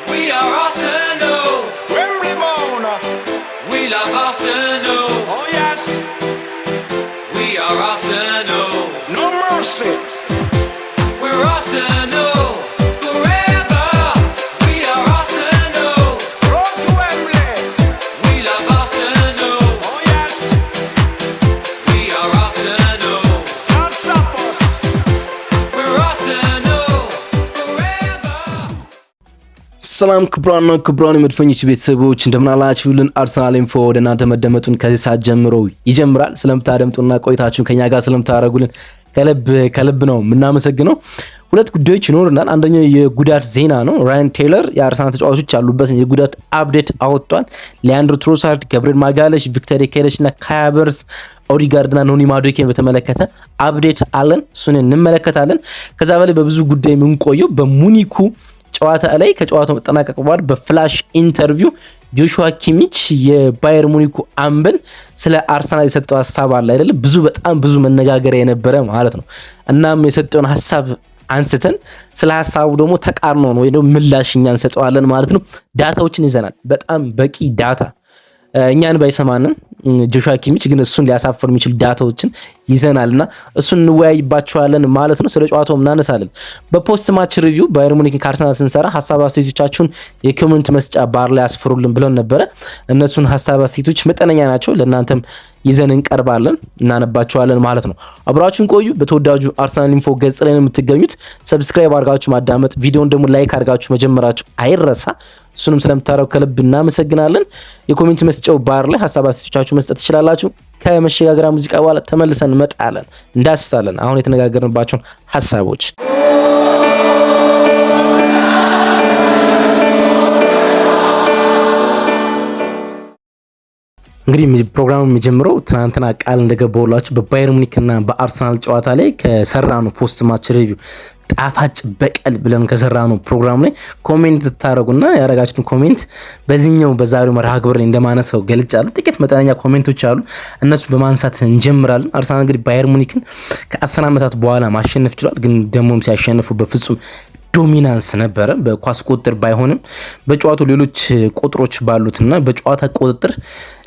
We are Arsenal. Wembley bound. We love Arsenal. Oh yes. We are Arsenal. No mercy. We're Arsenal forever. We are Arsenal. Road to Wembley. We love Arsenal. Oh yes. We are Arsenal. Can't stop us. We're Arsenal forever. ሰላም ክብራን የመድፈኞች ቤተሰቦች እንደምን አላችሁልን? አርሰናል ኢንፎ ወደ እናንተ መደመጡን ከዚህ ሰዓት ጀምሮ ይጀምራል። ስለምታደምጡና ቆይታችሁን ከኛ ጋር ስለምታደርጉልን ከልብ ነው የምናመሰግነው። ሁለት ጉዳዮች ይኖርናል። አንደኛው የጉዳት ዜና ነው። ራያን ቴይለር የአርሰናል ተጫዋቾች ያሉበት የጉዳት አፕዴት አወጥቷል። ሊያንድሮ ትሮሳርድ፣ ገብርኤል ማጋለሽ፣ ቪክተር ኬረሽ እና ካይ ሃቨርትዝ፣ ኦዲጋርድና ኖኒ ማዱኬን በተመለከተ አፕዴት አለን። እሱን እንመለከታለን። ከዛ በላይ በብዙ ጉዳይ የምንቆየው በሙኒኩ ጨዋታ ላይ ከጨዋታው መጠናቀቅ በኋላ በፍላሽ ኢንተርቪው ጆሹዋ ኪሚች የባየር ሙኒኩ አምበል ስለ አርሰናል የሰጠው ሐሳብ አለ አይደል? በጣም ብዙ መነጋገሪያ የነበረ ማለት ነው። እናም የሰጠውን ሐሳብ አንስተን ስለ ሐሳቡ ደግሞ ተቃርኖ ነው ወይ ደግሞ ምላሽ እኛ እንሰጠዋለን ማለት ነው። ዳታዎችን ይዘናል። በጣም በቂ ዳታ እኛን ባይሰማንም ጆሹዋ ኪሚች ግን እሱን ሊያሳፍር የሚችሉ ዳታዎችን ይዘናልና እሱን እንወያይባቸዋለን ማለት ነው። ስለ ጨዋታው እናነሳለን። በፖስት ማች ሪቪው ባየር ሙኒክ ከአርሰናል ስንሰራ ሐሳብ አስተያየቶቻችሁን የኮሜንት መስጫ ባር ላይ አስፍሩልን ብለን ነበረ። እነሱን ሐሳብ አስተያየቶች መጠነኛ ናቸው፣ ለእናንተም ይዘን እንቀርባለን፣ እናነባቸዋለን ማለት ነው። አብራችሁን ቆዩ። በተወዳጁ አርሰናል ኢንፎ ገጽ ላይ ነው የምትገኙት። ሰብስክራይብ አድርጋችሁ ማዳመጥ፣ ቪዲዮን ደግሞ ላይክ አድርጋችሁ መጀመራችሁ አይረሳ። እሱንም ስለምታረው ከልብ እናመሰግናለን። የኮሜንት መስጫው ባር ላይ ሐሳብ አስተያየቶቻችሁ መስጠት ትችላላችሁ። ከመሸጋገሪያ ሙዚቃ በኋላ ተመልሰን እንመጣለን፣ እንዳስሳለን አሁን የተነጋገርንባቸውን ሐሳቦች። እንግዲህ ፕሮግራሙ የሚጀምረው ትናንትና ቃል እንደገባውላችሁ በባየር ሙኒክና በአርሰናል ጨዋታ ላይ ከሰራነው ፖስት ማች ሪቪው ጣፋጭ በቀል ብለን ከሰራነው ፕሮግራም ላይ ኮሜንት ታረጉና ያረጋችሁን ኮሜንት በዛሬው መርሃ ግብር ላይ እንደማነሳው ገልጫለሁ። ጥቂት መጠነኛ ኮሜንቶች አሉ፣ እነሱ በማንሳት እንጀምራለን። አርሰናል እንግዲህ ባየር ሙኒክን ከ10 ዓመታት በኋላ ማሸነፍ ችሏል። ግን ደሞም ሲያሸንፉ በፍጹም ዶሚናንስ ነበረ። በኳስ ቁጥጥር ባይሆንም በጨዋታው ሌሎች ቁጥሮች ባሉትና በጨዋታ ቁጥጥር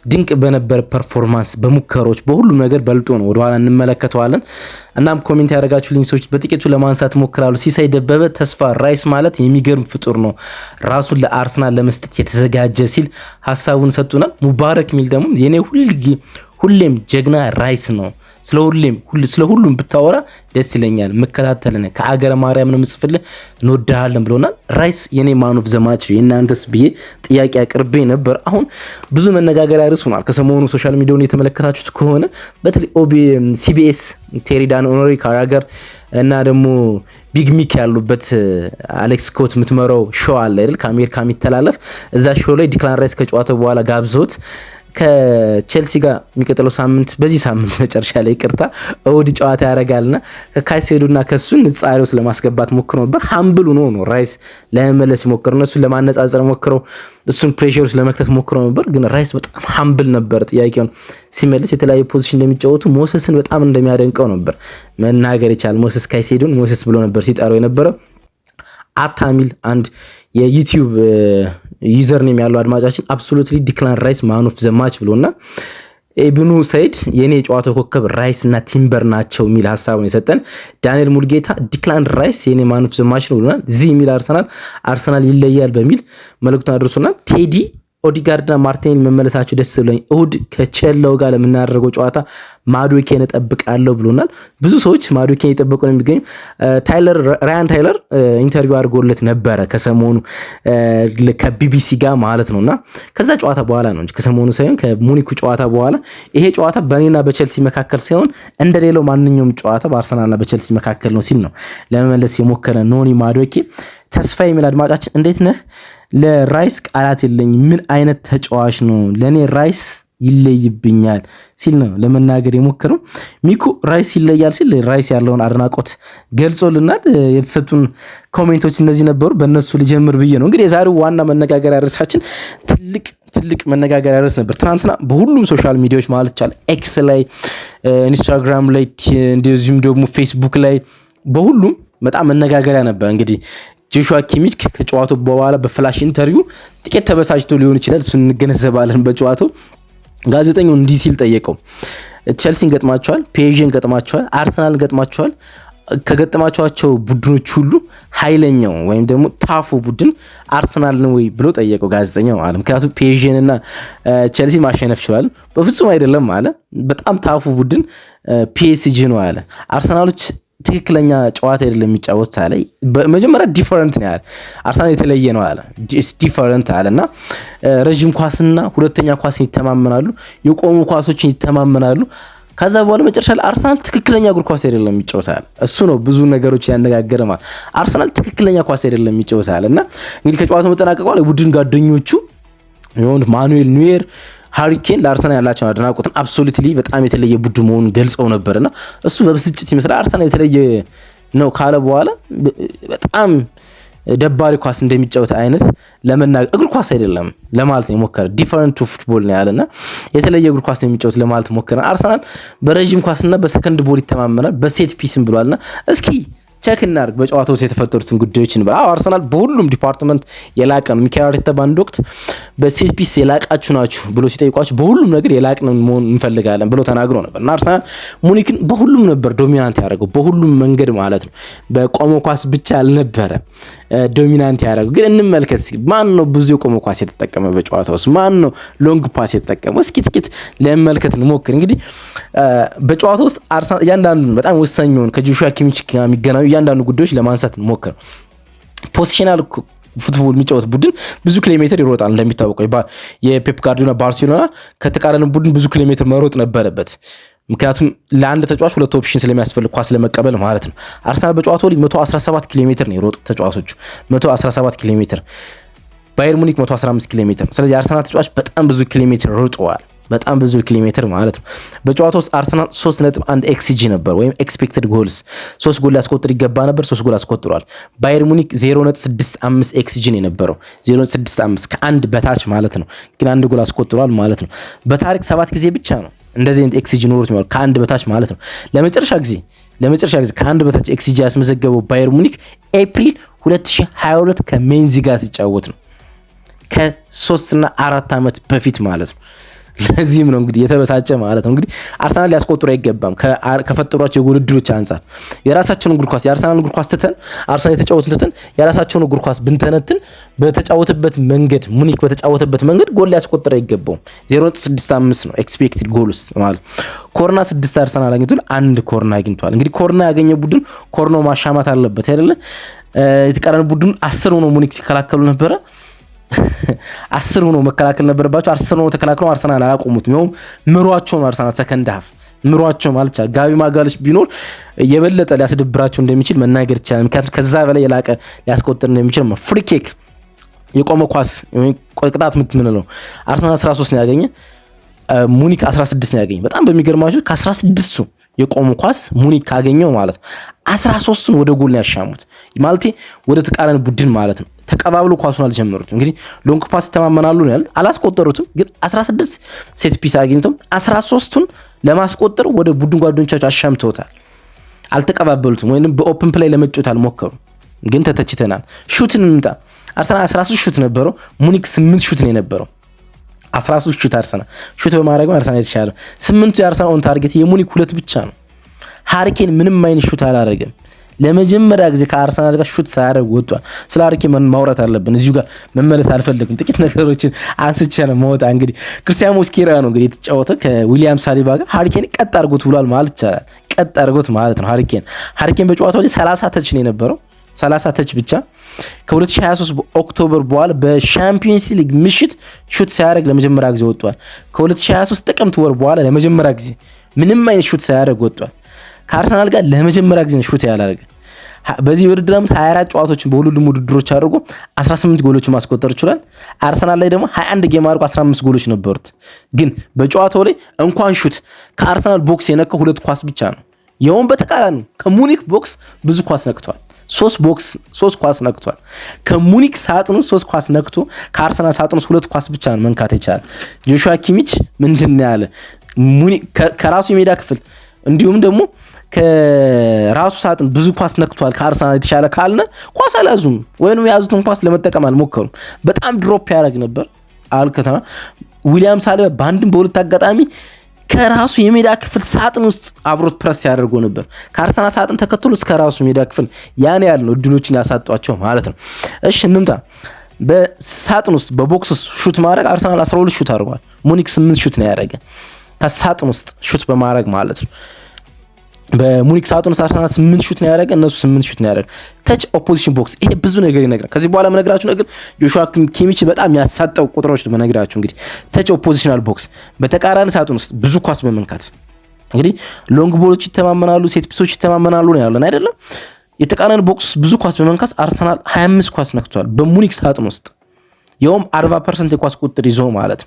ድንቅ በነበረ ፐርፎርማንስ በሙከሮች በሁሉም ነገር በልጦ ነው። ወደኋላ እንመለከተዋለን። እናም ኮሜንት ያደረጋችሁልኝ ሰዎች በጥቂቱ ለማንሳት ሞክራለሁ። ሲሳይ ደበበ ተስፋ ራይስ ማለት የሚገርም ፍጡር ነው፣ ራሱን ለአርሰናል ለመስጠት የተዘጋጀ ሲል ሐሳቡን ሰጡናል። ሙባረክ ሚል ደግሞ የኔ ሁሌም ጀግና ራይስ ነው፣ ስለ ሁሉም ብታወራ ደስ ይለኛል፣ መከታተልን ከአገረ ማርያም ነው ምጽፍልህ፣ እንወድሃለን ብሎናል። ራይስ የኔ ማን ኦፍ ዘ ማች የእናንተስ ብዬ ጥያቄ አቅርቤ ነበር። አሁን ብዙ መነጋገሪያ ርዕስ ሆኗል። ከሰሞኑ ሶሻል ሚዲያውን የተመለከታችሁት ከሆነ በተለይ ሲቢኤስ ቴሪዳን ኦኖሪ ካራገር እና ደግሞ ቢግ ሚክ ያሉበት አሌክስ ስኮት የምትመራው ሾው አለ አይደል? ከአሜሪካ የሚተላለፍ እዛ ሾው ላይ ዲክላን ራይስ ከጨዋታው በኋላ ጋብዘውት ከቼልሲ ጋር የሚቀጥለው ሳምንት በዚህ ሳምንት መጨረሻ ላይ እሁድ ጨዋታ ያደርጋልና ከካይሴዶና ከሱ ንጻሬው ስለማስገባት ሞክሮ ነበር። ሃምብል ነው ራይስ ለመመለስ ሞክሮ ነው፣ እሱን ለማነጻጸር ሞክሮ እሱን ፕሬሸር ለመክተት ሞክሮ ነበር። ግን ራይስ በጣም ሃምብል ነበር። ጥያቄውን ሲመልስ የተለያዩ ፖዚሽን እንደሚጫወቱ ሞሰስን በጣም እንደሚያደንቀው ነበር መናገር ይቻላል። ሞሰስ ካይሴዶን ሞሰስ ብሎ ነበር ሲጠራው የነበረው። አታሚል አንድ የዩቲዩብ ዩዘር ኔም ያለው አድማጫችን አብሶሉትሊ ዲክላን ራይስ ማን ኦፍ ዘ ማች ብሎና ኢብኑ ሰይድ የኔ የጨዋታው ኮከብ ራይስ እና ቲምበር ናቸው የሚል ሐሳቡን የሰጠን። ዳንኤል ሙልጌታ ዲክላን ራይስ የኔ ማን ኦፍ ዘ ማች ነው ብሎናል። የሚል አርሰናል ይለያል በሚል መልእክቱን አድርሶናል። ቴዲ ኦዲጋርድና ማርቲኔሊ መመለሳቸው ደስ ብሎኝ እሁድ ከቼልሲው ጋር ለምናደርገው ጨዋታ ማዱኬን እጠብቃለሁ ብሎናል። ብዙ ሰዎች ማዱኬን እየጠበቁ ነው የሚገኙ። ራያን ታይለር ኢንተርቪው አድርጎለት ነበረ ከሰሞኑ ከቢቢሲ ጋር ማለት ነውና ከዛ ጨዋታ በኋላ ነው እንጂ ከሰሞኑ ሳይሆን ከሙኒኩ ጨዋታ በኋላ ይሄ ጨዋታ በእኔና በቼልሲ መካከል ሳይሆን እንደሌላው ማንኛውም ጨዋታ በአርሰናልና በቼልሲ መካከል ነው ሲል ነው ለመመለስ የሞከረ ኖኒ ማዱኬ። ተስፋ የሚል አድማጫችን እንዴት ነህ? ለራይስ ቃላት የለኝ፣ ምን አይነት ተጫዋች ነው፣ ለኔ ራይስ ይለይብኛል ሲል ነው ለመናገር የሞከረው። ሚኩ ራይስ ይለያል ሲል ራይስ ያለውን አድናቆት ገልጾልናል። የተሰጡን ኮሜንቶች እነዚህ ነበሩ። በእነሱ ልጀምር ብዬ ነው እንግዲህ የዛሬው ዋና መነጋገሪያ ርዕሳችን ትልቅ መነጋገሪያ ርዕስ ነበር። ትናንትና በሁሉም ሶሻል ሚዲያዎች ማለት ይቻላል ኤክስ ላይ፣ ኢንስታግራም ላይ፣ እንደዚሁም ደግሞ ፌስቡክ ላይ በሁሉም በጣም መነጋገሪያ ነበር። እንግዲህ ጆሹዋ ኪሚች ከጨዋታው በኋላ በፍላሽ ኢንተርቪው ጥቂት ተበሳጭቶ ሊሆን ይችላል፣ እሱን እንገነዘባለን። በጨዋታው ጋዜጠኛው እንዲህ ሲል ጠየቀው፣ ቼልሲን ገጥማቸዋል፣ ፒኤስጂን ገጥማቸዋል፣ አርሰናልን ገጥማቸዋል። ከገጠማቸው ቡድኖች ሁሉ ኃይለኛው ወይም ደግሞ ታፉ ቡድን አርሰናል ነው ወይ ብሎ ጠየቀው ጋዜጠኛው አለ። ምክንያቱም ፒኤስጂን እና ቼልሲ ማሸነፍ ይችላል። በፍጹም አይደለም አለ። በጣም ታፉ ቡድን ፒኤስጂ ነው አለ። አርሰናሎች ትክክለኛ ጨዋታ አይደለም የሚጫወቱት አለ። በመጀመሪያ ዲፈረንት ነው ያለ። አርሰናል የተለየ ነው አለ። ዲፈረንት አለና ረጅም ኳስና ሁለተኛ ኳስን ይተማመናሉ፣ የቆሙ ኳሶችን ይተማመናሉ። ከዛ በኋላ መጨረሻ ላይ አርሰናል ትክክለኛ እግር ኳስ አይደለም የሚጫወታል። እሱ ነው ብዙ ነገሮች ያነጋገረ ማለት። አርሰናል ትክክለኛ ኳስ አይደለም የሚጫወታል እና እንግዲህ ከጨዋታው መጠናቀቋል የቡድን ጓደኞቹ የሆኑት ማኑኤል ኑዌር፣ ሃሪ ኬን ለአርሰናል ያላቸውን አድናቆትን አብሶሉትሊ በጣም የተለየ ቡድን መሆኑን ገልጸው ነበርና እሱ በብስጭት ይመስላል አርሰናል የተለየ ነው ካለ በኋላ በጣም ደባሪ ኳስ እንደሚጫወት አይነት ለመናገር እግር ኳስ አይደለም ለማለት ነው የሞከረ። ዲፈረንት ቱ ፉትቦል ነው ያለና የተለየ እግር ኳስ ነው የሚጫወት ለማለት ሞከረ። አርሰናል በረጅም ኳስና በሰከንድ ቦል ይተማመናል፣ በሴት ፒስም ብሏልና እስኪ ቼክ እናድርግ በጨዋታው ውስጥ የተፈጠሩትን ጉዳዮች እንበል። አርሰናል በሁሉም ዲፓርትመንት የላቀ ነው። ሚካኤል አርቴታ በአንድ ወቅት በሴት ፒስ የላቃችሁ ናችሁ ብሎ ሲጠይቋቸው በሁሉም ነገር የላቅን መሆን እንፈልጋለን ብሎ ተናግሮ ነበር እና አርሰናል ሙኒክን በሁሉም ነበር ዶሚናንት ያደረገው፣ በሁሉም መንገድ ማለት ነው። በቆመ ኳስ ብቻ አልነበረ ዶሚናንት ያደረገው። ግን እንመልከት እስኪ ማን ነው ብዙ የቆመ ኳስ የተጠቀመ በጨዋታው ውስጥ፣ ማን ነው ሎንግ ፓስ የተጠቀመ? እስኪ ጥቂት ለመመልከት እንሞክር። እንግዲህ በጨዋታው ውስጥ አርሰናል እያንዳንዱ በጣም ወሳኝ የሆኑ ከጆሹዋ ኪሚች ጋር የሚገናኙ እያንዳንዱ ጉዳዮች ለማንሳት እንሞክር። ፖዚሽናል ፉትቦል የሚጫወት ቡድን ብዙ ኪሎ ሜትር ይሮጣል። እንደሚታወቀው የፔፕ ጋርዲዮላ ባርሴሎና ከተቃራኒ ቡድን ብዙ ኪሎ ሜትር መሮጥ ነበረበት። ምክንያቱም ለአንድ ተጫዋች ሁለት ኦፕሽን ስለሚያስፈልግ ኳስ ለመቀበል ማለት ነው። አርሰናል በጨዋታው ላይ 117 ኪሎ ሜትር ነው የሮጡት ተጫዋቾቹ 117 ኪሎ ሜትር፣ ባየር ሙኒክ 115 ኪሎ ሜትር። ስለዚህ አርሰናል ተጫዋች በጣም ብዙ ኪሎ ሜትር ሮጠዋል። በጣም ብዙ ኪሎ ሜትር ማለት ነው። በጨዋታው ውስጥ አርሰናል 3.1 ኤክስጂ ነበር ወይም ኤክስፔክትድ ጎልስ 3 ጎል ያስቆጥር ይገባ ነበር፣ 3 ጎል አስቆጥሯል። ባየር ሙኒክ 0.65 ኤክስጂ ነው የነበረው 0.65 ከአንድ በታች ማለት ነው። ግን አንድ ጎል አስቆጥሯል ማለት ነው። በታሪክ 7 ጊዜ ብቻ ነው እንደዚህ አይነት ኤክስጂ ኖሮት ነው ከአንድ በታች ማለት ነው። ለመጨረሻ ጊዜ ከአንድ በታች ኤክስጂ ያስመዘገበው ባየር ሙኒክ ኤፕሪል 2022 ከሜንዚ ጋር ሲጫወት ነው። ከ3 እና 4 ዓመት በፊት ማለት ነው። ለዚህም ነው እንግዲህ የተበሳጨ ማለት ነው። እንግዲህ አርሰናል ሊያስቆጥሩ አይገባም ከፈጠሯቸው የጎል ዕድሎች አንፃር። የራሳቸውን እግር ኳስ የአርሰናል እግር ኳስ ትተን አርሰናል የተጫወቱን ትተን የራሳቸውን እግር ኳስ ብንተነትን በተጫወተበት መንገድ ሙኒክ በተጫወተበት መንገድ ጎል ሊያስቆጥር አይገባውም። 0.65 ነው ኤክስፔክትድ ጎል ውስጥ ማለት። ኮርና 6 አርሰናል አግኝቷል፣ 1 ኮርና አግኝቷል። እንግዲህ ኮርና ያገኘ ቡድን ኮርኖ ማሻማት አለበት አይደለ? የተቃራኒ ቡድን 10 ሆኖ ሙኒክ ሲከላከሉ ነበረ 10 ሆኖ መከላከል ነበረባቸው። 10 ሆኖ ተከላክለው አርሰናል አላቆሙት። ነው ምሯቸው ነው አርሰናል ሰከንድ ሃፍ ምሯቸው ማለት ጋቢ ማጋለሽ ቢኖር የበለጠ ሊያስደብራቸው እንደሚችል መናገር ይቻላል። ምክንያቱም ከዛ በላይ የላቀ ሊያስቆጥር እንደሚችል ፍሪ ኪክ የቆመ ኳስ ቅጣት የምትምንለው አርሰናል 13 ነው ያገኘ፣ ሙኒክ 16 ነው ያገኘ። በጣም በሚገርማችሁ ከ16ቱ የቆሙ ኳስ ሙኒክ ካገኘው ማለት 13ቱን ወደ ጎል ነው ያሻሙት። ማለት ወደ ተቃራኒ ቡድን ማለት ነው። ተቀባብሎ ኳሱን አልጀመሩትም። እንግዲህ ሎንግ ፓስ ተማመናሉ ነው ያሉት፣ አላስቆጠሩትም። ግን 16 ሴት ፒስ አግኝተው 13ቱን ለማስቆጠር ወደ ቡድን ጓደኞቻቸው አሻምተውታል። አልተቀባበሉትም ወይንም በኦፕን ፕሌይ ለመጫወት አልሞከሩም። ግን ተተችተናል። ሹትን እንምጣ። አርሰናል 13 ሹት ነበረው፣ ሙኒክ 8 ሹት ነው የነበረው። 13 ሹት አርሰናል ሹት በማድረግ አርሰናል የተሻለ 8ቱ የአርሰናል ኦን ታርጌት የሙኒክ 2 ብቻ ነው። ሃሪ ኬን ምንም አይነት ሹት አላደረገም። ለመጀመሪያ ጊዜ ከአርሰናል ጋር ሹት ሳያደርግ ወጥቷል። ስለ ሃሪ ኬን ማውራት አለብን። እዚሁ ጋር መመለስ አልፈልግም። ጥቂት ነገሮችን አንስቼ ነው መውጣ። እንግዲህ ክርስቲያን ሞስኬራ ነው እንግዲህ የተጫወተው ከዊሊያም ሳሊባ ጋር። ሃሪ ኬን ቀጥ አድርጎት ብሏል ማለት ይቻላል። ቀጥ አድርጎት ማለት ነው። ሃሪ ኬን በጨዋታው ላይ 30 ተች ነው የነበረው 30 ተች ብቻ። ከ2023 ኦክቶበር በኋላ በሻምፒዮንስ ሊግ ምሽት ሹት ሳያደርግ ለመጀመሪያ ጊዜ ወጥቷል። ከ2023 ጥቅምት ወር በኋላ ለመጀመሪያ ጊዜ ምንም አይነት ሹት ሳያደርግ ወጥቷል። ከአርሰናል ጋር ለመጀመሪያ ጊዜ ሹት ያላደረገ። በዚህ ውድድር ዓመት 24 ጨዋታዎችን በሁሉም ውድድሮች አድርጎ 18 ጎሎችን ማስቆጠር ይችላል። አርሰናል ላይ ደግሞ 21 ጌም አድርጎ 15 ጎሎች ነበሩት። ግን በጨዋታው ላይ እንኳን ሹት ከአርሰናል ቦክስ የነካው 2 ኳስ ብቻ ነው። ይኸውም በተቃራኒ ከሙኒክ ቦክስ ብዙ ኳስ ነክቷል። 3 ኳስ ነክቷል። ከሙኒክ ሳጥኑ 3 ኳስ ነክቶ ከአርሰናል ሳጥኑ 2 ኳስ ብቻ ነው መንካት ይቻላል። ጆሹዋ ኪሚች ምንድነው ያለ ሙኒክ ከራሱ የሜዳ ክፍል እንዲሁም ደግሞ ከራሱ ሳጥን ብዙ ኳስ ነክቷል ከአርሰናል የተሻለ ካልነ ኳስ አልያዙም ወይንም የያዙትን ኳስ ለመጠቀም አልሞከሩም። በጣም ድሮፕ ያደርግ ነበር አልከተና ዊሊያም ሳሊባ በአንድም በሁለት አጋጣሚ ከራሱ የሜዳ ክፍል ሳጥን ውስጥ አብሮት ፕረስ ያደርጎ ነበር። ከአርሰናል ሳጥን ተከትሎ እስከ ራሱ ሜዳ ክፍል ያን ያህል ነው እድሎችን ያሳጧቸው ማለት ነው። እሺ እንምጣ በሳጥን ውስጥ በቦክስ ውስጥ ሹት ማድረግ አርሰናል 12 ሹት አድርጓል። ሙኒክ 8 ሹት ነው ያደረገ ከሳጥን ውስጥ ሹት በማድረግ ማለት ነው። በሙኒክ ሳጥን ውስጥ አርሰናል 8 ሹት ነው ያደረገ እነሱ 8 ሹት ነው ያደረገ። ተች ኦፖዚሽን ቦክስ ይሄ ብዙ ነገር ይነግራል። ከዚህ በኋላ መነግራችሁ ነገር ጆሹዋ ኪሚች በጣም ያሳጣው ቁጥሮች ነው መነግራችሁ። እንግዲህ ተች ኦፖዚሽናል ቦክስ በተቃራኒ ሳጥን ውስጥ ብዙ ኳስ በመንካት እንግዲህ ሎንግ ቦሎች ይተማመናሉ፣ ሴት ፒሶች ይተማመናሉ ነው ያለን አይደለም። የተቃራኒ ቦክስ ብዙ ኳስ በመንካት አርሰናል 25 ኳስ ነክቷል በሙኒክ ሳጥን ውስጥ ያውም 40% የኳስ ቁጥር ይዞ ማለት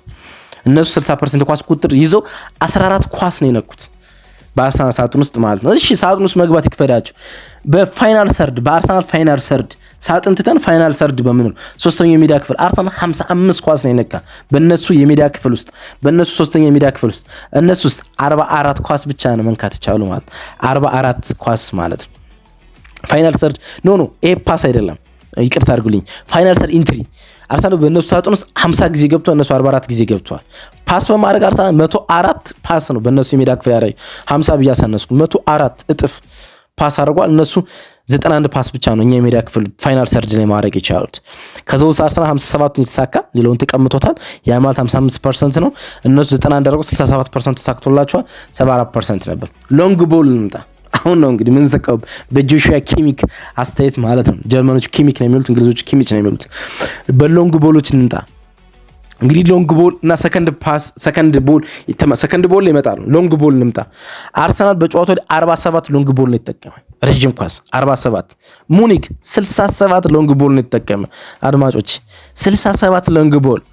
እነሱ 60% የኳስ ቁጥር ይዘው 14 ኳስ ነው የነኩት በአርሰናል ሳጥን ውስጥ ማለት ነው። እሺ ሳጥን ውስጥ መግባት ይከፈዳቸው በፋይናል ሰርድ በአርሰናል ፋይናል ሰርድ ሳጥን ትተን ፋይናል ሰርድ በምን ሶስተኛው የሜዳ ክፍል አርሰናል 55 ኳስ ነው የነካ በእነሱ የሜዳ ክፍል ውስጥ በእነሱ ሶስተኛው የሜዳ ክፍል ውስጥ እነሱ ውስጥ 44 ኳስ ብቻ ነው መንካት ይቻሉ ማለት 44 ኳስ ማለት ነው። ፋይናል ሰርድ ኖ ኤ ፓስ አይደለም ይቅርታ አድርጉልኝ። ፋይናል ሰርድ ኢንትሪ አርሰናል በእነሱ ሳጥን ውስጥ 50 ጊዜ ገብቷል እነሱ 44 ጊዜ ገብቷል። ፓስ በማድረግ አርሰናል 104 ፓስ ነው በእነሱ የሜዳ ክፍል ያደረገ 50 ብያ ሳነስኩ 104 እጥፍ ፓስ አድርጓል። እነሱ 91 ፓስ ብቻ ነው እኛ የሜዳ ክፍል ፋይናል ሰርድ ላይ ማድረግ የቻሉት። ከዛ ውስጥ አርሰናል 57ቱን የተሳካ ሌላውን ተቀምጦታል። ያ ማለት 55% ነው። እነሱ 91 አድርገው 67% ተሳክቶላቸዋል። 74% ነበር። ሎንግ ቦል እንምጣ። አሁን ነው እንግዲህ ምን ዘቀው በጆሹዋ ኪሚክ አስተያየት ማለት ነው። ጀርመኖች ኪሚክ ነው የሚሉት እንግሊዞች ኪሚች ነው የሚሉት። በሎንግ ቦሎች እንምጣ እንግዲህ ሎንግ ቦል እና ሰከንድ ፓስ ሰከንድ ቦል ላይ ይመጣሉ። ሎንግ ቦል እንምጣ። አርሰናል በጨዋታው ላይ 47 ሎንግ ቦል ነው የተጠቀመ ረጅም ኳስ 47። ሙኒክ 67 ሎንግ ቦል ነው የተጠቀመ አድማጮች 67 ሎንግ ቦል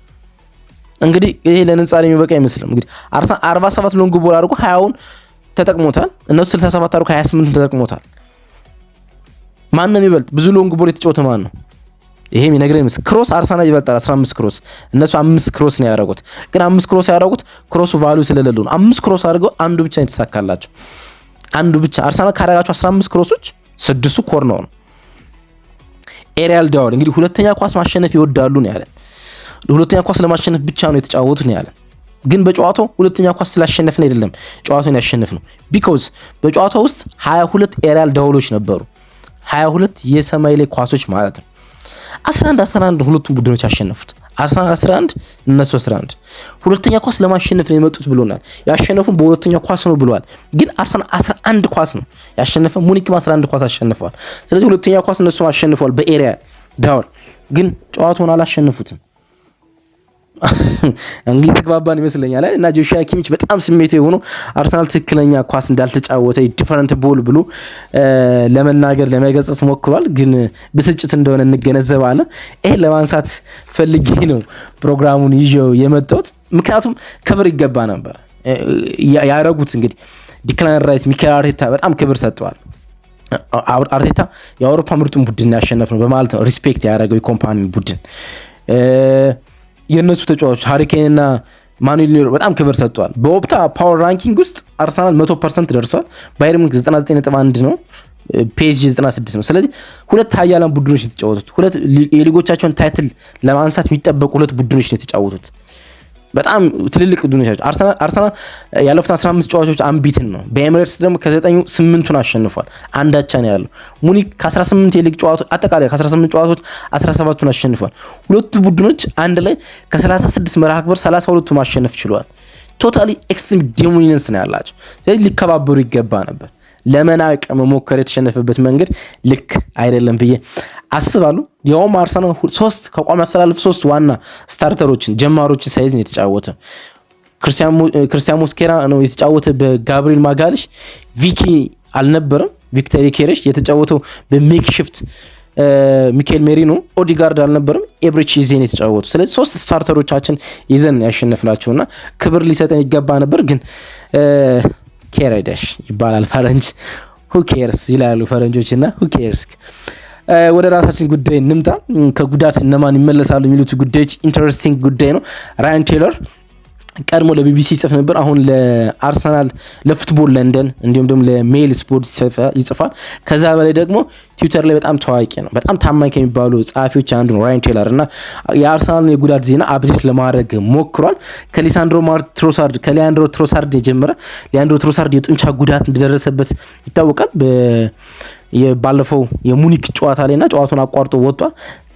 እንግዲህ ይሄ ለንጻሬ የሚበቃ አይመስልም። እንግዲህ አርሰናል 47 ሎንግ ቦል አድርጎ 20ውን ተጠቅሞታል። እነሱ 67 አድርጎ 28 ተጠቅሞታል። ማን ነው የሚበልጥ ብዙ ሎንግ ቦል የተጫወተ ማን ነው? ይሄም ይነግረኝ ምስ ክሮስ አርሰናል ይበልጣል 15 ክሮስ እነሱ 5 ክሮስ ነው ያደረጉት። ግን 5 ክሮስ ያደረጉት ክሮሱ ቫልዩ ስለሌለው ነው። 5 ክሮስ አድርገው አንዱ ብቻ የተሳካላቸው አንዱ ብቻ። አርሰናል ካደረጋቸው 15 ክሮሶች 6ቱ ኮርነር ነው። ኤሪያል ዳውን እንግዲህ ሁለተኛ ኳስ ማሸነፍ ይወዳሉ ነው ያለን። ሁለተኛ ኳስ ለማሸነፍ ብቻ ነው የተጫወቱት ነው ያለን። ግን በጨዋታው ሁለተኛ ኳስ ስላሸነፍን አይደለም ጨዋታውን ያሸነፍ ነው። ቢኮዝ በጨዋታው ውስጥ 22 ኤሪያል ዳውሎች ነበሩ 22 የሰማይ ላይ ኳሶች ማለት ነው። 11 ሁለቱም ቡድኖች ያሸነፉት አርሰናል 11 እነሱ 11 ሁለተኛ ኳስ ለማሸነፍ ነው የመጡት ብሎናል። ያሸነፉን በሁለተኛ ኳስ ነው ብለዋል። ግን አርሰናል 11 ኳስ ነው ያሸነፈ ሙኒክም 11 ኳስ አሸንፈዋል። ስለዚህ ሁለተኛ ኳስ እነሱ አሸንፈዋል በኤሪያል ዳውል ግን ጨዋታውን አላሸነፉትም። እንግዲህ ተግባባን ይመስለኛል እና ጆሹዋ ኪሚች በጣም ስሜታዊ ሆኖ አርሰናል ትክክለኛ ኳስ እንዳልተጫወተ ዲፈረንት ቦል ብሎ ለመናገር ለመገጸጽ ሞክሯል። ግን ብስጭት እንደሆነ እንገነዘባለን። ይሄን ለማንሳት ፈልጌ ነው ፕሮግራሙን ይዤው የመጣሁት። ምክንያቱም ክብር ይገባ ነበር ያረጉት። እንግዲህ ዲክላን ራይስ ሚኬል አርቴታ በጣም ክብር ሰጥተዋል። አርቴታ የአውሮፓ ምርጡን ቡድን ያሸነፍ ነው በማለት ነው ሪስፔክት ያደረገው የኮምፓኒ ቡድን። የነሱ ተጫዋቾች ሃሪኬን እና ማኑኤል ኒውየር በጣም ክብር ሰጥቷል። በኦፕታ ፓወር ራንኪንግ ውስጥ አርሰናል 100% ደርሷል። ባየር ሙኒክ 99.1 ነው፣ ፒኤስጂ 96 ነው። ስለዚህ ሁለት ሀያላን ቡድኖች የተጫወቱት ሁለት የሊጎቻቸውን ታይትል ለማንሳት የሚጠበቁ ሁለት ቡድኖች ነው የተጫወቱት። በጣም ትልልቅ ቡድኖች ናቸው። አርሰናል ያለፉት 15 ጨዋታዎች አንቢትን ነው። በኤሚሬትስ ደግሞ ከ9 8ቱን አሸንፏል። አንዳቻ ነው ያለው። ሙኒክ ከ18 የሊግ ጨዋታዎች አጠቃላይ ከ18 ጨዋታዎች 17ቱን አሸንፏል። ሁለቱ ቡድኖች አንድ ላይ ከ36 መርሃ ግብር 32ቱን ማሸነፍ ችሏል። ቶታሊ ኤክስትሪም ዶሚናንስ ነው ያላቸው። ስለዚህ ሊከባበሩ ይገባ ነበር። ለመናቅ መሞከር የተሸነፈበት መንገድ ልክ አይደለም ብዬ አስባለሁ። ያውም አርሰናል 3 ከቋሚ አስተላልፍ 3 ዋና ስታርተሮችን ጀማሮችን ሳይዝ ነው የተጫወተ። ክርስቲያን ሞስኬራ ነው የተጫወተ በጋብሪኤል ማጋሊሽ። ቪኪ አልነበረም። ቪክተር ኬሬሽ የተጫወተው በሜክሺፍት ሚካኤል ሜሪኖ። ኦዲጋርድ አልነበረም። ኤብሪች ይዘን የተጫወቱ። ስለዚህ 3 ስታርተሮቻችን ይዘን ያሸነፍናቸውና ክብር ሊሰጠን ይገባ ነበር። ግን ኬሬደሽ ይባላል ፈረንጅ who cares ይላሉ ፈረንጆች እና who cares። ወደ ራሳችን ጉዳይ እንምጣ። ከጉዳት እነማን ይመለሳሉ የሚሉት ጉዳዮች ኢንተረስቲንግ ጉዳይ ነው። ራያን ቴይለር ቀድሞ ለቢቢሲ ይጽፍ ነበር። አሁን ለአርሰናል፣ ለፉትቦል ለንደን እንዲሁም ደግሞ ለሜል ስፖርት ይጽፋል። ከዛ በላይ ደግሞ ትዊተር ላይ በጣም ታዋቂ ነው። በጣም ታማኝ ከሚባሉ ጸሐፊዎች አንዱ ነው ራያን ቴይለር እና የአርሰናልን የጉዳት ዜና አፕዴት ለማድረግ ሞክሯል። ከሊያንድሮ ትሮሳርድ የጀመረ ሊያንድሮ ትሮሳርድ የጡንቻ ጉዳት እንደደረሰበት ይታወቃል። ባለፈው የሙኒክ ጨዋታ ላይና ጨዋታውን አቋርጦ ወጥቷል።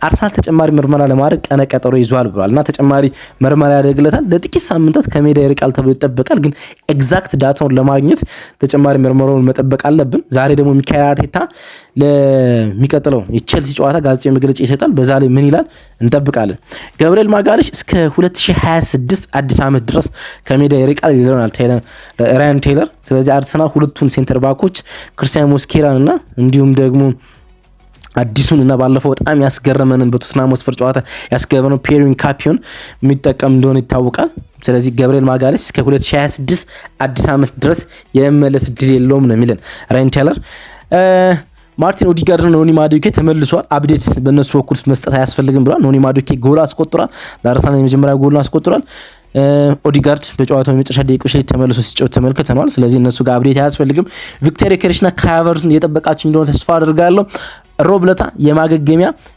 አርሰናል ተጨማሪ ምርመራ ለማድረግ ቀነ ቀጠሮ ይዟል ብሏል እና ተጨማሪ ምርመራ ያደርግለታል። ለጥቂት ሳምንታት ከሜዳ ይርቃል ተብሎ ይጠበቃል። ግን ኤግዛክት ዳታውን ለማግኘት ተጨማሪ ምርመራውን መጠበቅ አለብን። ዛሬ ደግሞ ሚካኤል አርቴታ ለሚቀጥለው የቼልሲ ጨዋታ ጋዜጣዊ መግለጫ ይሰጣል። በዛ ላይ ምን ይላል እንጠብቃለን። ገብርኤል ማጋለሽ እስከ 2026 አዲስ ዓመት ድረስ ከሜዳ ይርቃል ይለናል ራያን ቴይለር። ስለዚህ አርሰናል ሁለቱን ሴንተር ባኮች ክርስቲያን ሞስኬራን እና እንዲሁም ደግሞ አዲሱን እና ባለፈው በጣም ያስገረመንን በቶትናም ሆትስፐር ጨዋታ ያስገረመነው ፒየሪን ካፒዮን የሚጠቀም እንደሆነ ይታወቃል። ስለዚህ ገብርኤል ማጋለሽ እስከ 2026 አዲስ ዓመት ድረስ የመመለስ እድል የለውም ነው የሚለን ራያን ቴይለር። ማርቲን ኦዲጋርድ እና ኖኒ ማዱኬ ተመልሷል። አፕዴት በእነሱ በኩል መስጠት አያስፈልግም ብሏል። ኖኒ ማዱኬ ጎል አስቆጥሯል። ለአርሰናል የመጀመሪያ ጎል አስቆጥሯል። ኦዲጋርድ በጨዋታው የመጨረሻ ደቂቆች ላይ ተመልሶ ሲጫወት ተመልክተናል። ስለዚህ እነሱ ጋር አፕዴት አያስፈልግም። ቪክቶር ዮኬሬሽና ካይ ሃቨርትዝን እየጠበቃችሁ እንደሆነ ተስፋ አድርጋለሁ። ሮብ ዕለት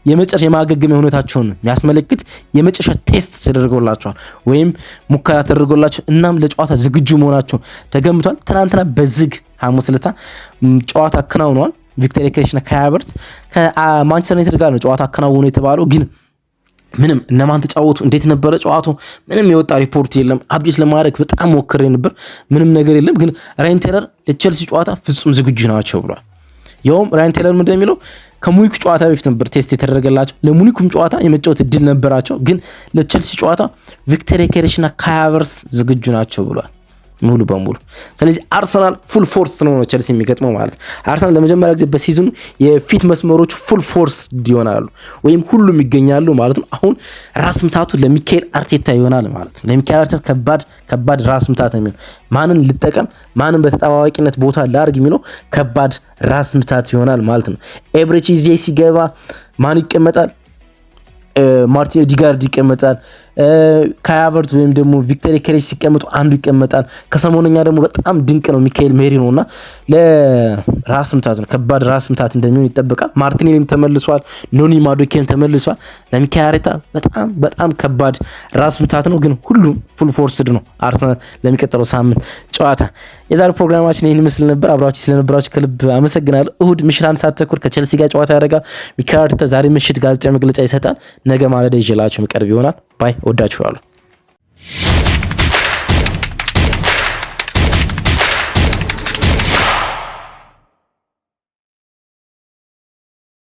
የመጨረሻ የማገገሚያ ሁኔታቸውን የሚያስመለክት የመጨረሻ ቴስት ተደርጎላቸዋል ወይም ሙከራ ተደርጎላቸው እናም ለጨዋታ ዝግጁ መሆናቸው ተገምቷል። ትናንትና በዝግ ሐሙስ ዕለት ጨዋታ አከናውነዋል። ቪክቶር ዮኬሬሽና ካይ ሃቨርትዝ ከማንቸስተር ዩናይትድ ጋር ነው ጨዋታ አከናውነው የተባለው ግን ምንም እነማን ተጫወቱ እንዴት ነበረ ጨዋታው ምንም የወጣ ሪፖርት የለም። አፕዴት ለማድረግ በጣም ሞክሬ ነበር፣ ምንም ነገር የለም። ግን ራያን ቴይለር ለቼልሲ ጨዋታ ፍጹም ዝግጁ ናቸው ብሏል። ያውም ራያን ቴይለር ምንድነው የሚለው ከሙኒክ ጨዋታ በፊት ነበር ቴስት የተደረገላቸው። ለሙኒኩም ጨዋታ የመጫወት እድል ነበራቸው፣ ግን ለቼልሲ ጨዋታ ቪክቶር ዮኬሬሽና ካይ ሃቨርትዝ ዝግጁ ናቸው ብሏል ሙሉ በሙሉ። ስለዚህ አርሰናል ፉል ፎርስ ነው ቼልሲ የሚገጥመው ማለት ነው። አርሰናል ለመጀመሪያ ጊዜ በሲዝኑ የፊት መስመሮቹ ፉል ፎርስ ይሆናሉ ወይም ሁሉም ይገኛሉ ማለት ነው። አሁን ራስ ምታቱ ለሚካኤል አርቴታ ይሆናል ማለት ነው። ለሚካኤል አርቴታ ከባድ ራስ ምታት ነው። ማንን ልጠቀም ማንን በተጠባባቂነት ቦታ ላርግ የሚለው ከባድ ራስ ምታት ይሆናል ማለት ነው። ኤብሬቺ ዜ ሲገባ ማን ይቀመጣል? ማርቲን ኦዲጋርድ ይቀመጣል። ካይ ሃቨርትዝ ወይም ደግሞ ቪክቶር ዮኬሬሽ ሲቀመጡ አንዱ ይቀመጣል። ከሰሞነኛ ደግሞ በጣም ድንቅ ነው ሚካኤል ሜሪኖ እና ለራስ ምታት ነው ከባድ ራስ ምታት እንደሚሆን ይጠበቃል። ማርቲኔሊም ተመልሷል። ኖኒ ማዱኬም ተመልሷል። ለሚካኤል አርቴታ በጣም ከባድ ራስ ምታት ነው። ግን ሁሉም ፉል ፎርስድ ነው አርሰናል ለሚቀጥለው ሳምንት ጨዋታ። የዛሬው ፕሮግራማችን ይህን ይመስል ነበር። አብራችሁ ስለነበራችሁ ከልብ አመሰግናለሁ። እሁድ ምሽት 1 ሰዓት ተኩል ከቼልሲ ጋር ጨዋታ ያደርጋል ሚካኤል አርቴታ። ዛሬ ምሽት ጋዜጣዊ መግለጫ ይሰጣል። ነገ ማለዳ ይዤላችሁ መቀርብ ይሆናል። ባይ ወዳችኋለሁ።